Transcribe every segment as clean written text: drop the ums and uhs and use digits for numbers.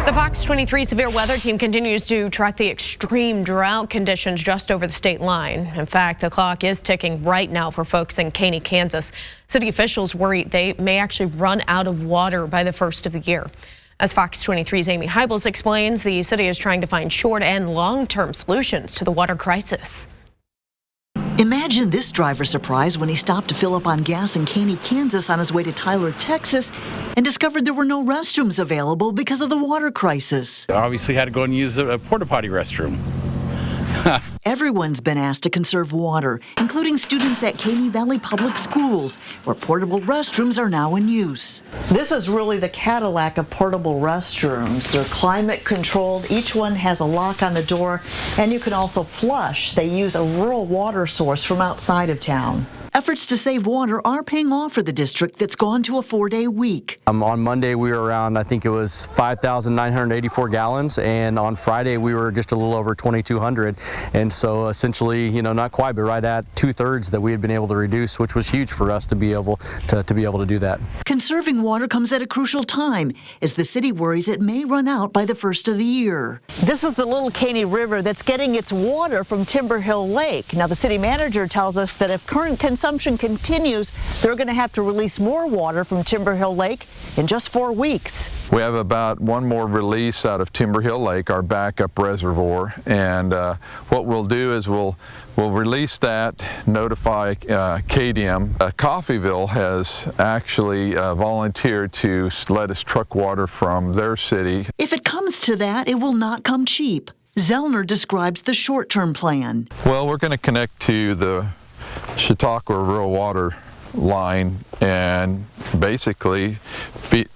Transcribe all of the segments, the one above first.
The Fox 23 severe weather team continues to track the extreme drought conditions just over the state line. In fact, the clock is ticking right now for folks in Caney, Kansas. City officials worry they may actually run out of water by the first of the year. As Fox 23's Amy Hybels explains, the city is trying to find short and long-term solutions to the water crisis. Imagine this driver's surprise when he stopped to fill up on gas in Caney, Kansas on his way to Tyler, Texas, and discovered there were no restrooms available because of the water crisis. I obviously had to go and use a porta potty restroom. Everyone's been asked to conserve water, including students at Caney Valley Public Schools, where portable restrooms are now in use. This is really the Cadillac of portable restrooms. They're climate controlled. Each one has a lock on the door, and you can also flush. They use a rural water source from outside of town. Efforts to save water are paying off for the district that's gone to a 4-day week. On Monday, we were around, I think it was 5,984 gallons, and on Friday, we were just a little over 2,200. And so essentially, not quite, but right at 2/3 that we had been able to reduce, which was huge for us to be able to do that. Conserving water comes at a crucial time as the city worries it may run out by the first of the year. This is the Little Caney River that's getting its water from Timber Hill Lake. Now, the city manager tells us that if current consumption continues, they're going to have to release more water from Timber Hill Lake in just 4 weeks. We have about one more release out of Timber Hill Lake, our backup reservoir, and what we'll do is we'll release that, notify KDM. Coffeyville has actually volunteered to let us truck water from their city. If it comes to that, it will not come cheap. Zellner describes the short-term plan. Well, we're going to connect to the Chautauqua rural water line and basically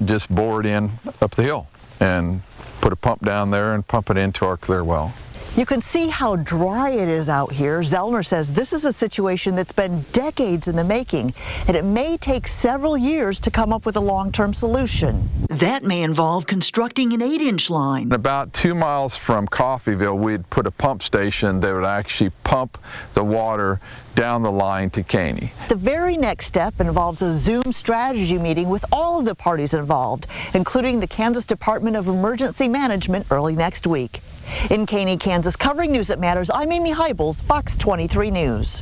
just bore it in up the hill and put a pump down there and pump it into our clear well. You can see how dry it is out here. Zellner says this is a situation that's been decades in the making, and it may take several years to come up with a long-term solution. That may involve constructing an 8-inch line. About 2 miles from Coffeyville, we'd put a pump station that would actually pump the water down the line to Caney. The very next step involves a Zoom strategy meeting with all of the parties involved, including the Kansas Department of Emergency Management early next week. In Caney, Kansas, covering News That Matters, I'm Amy Hybels, Fox 23 News.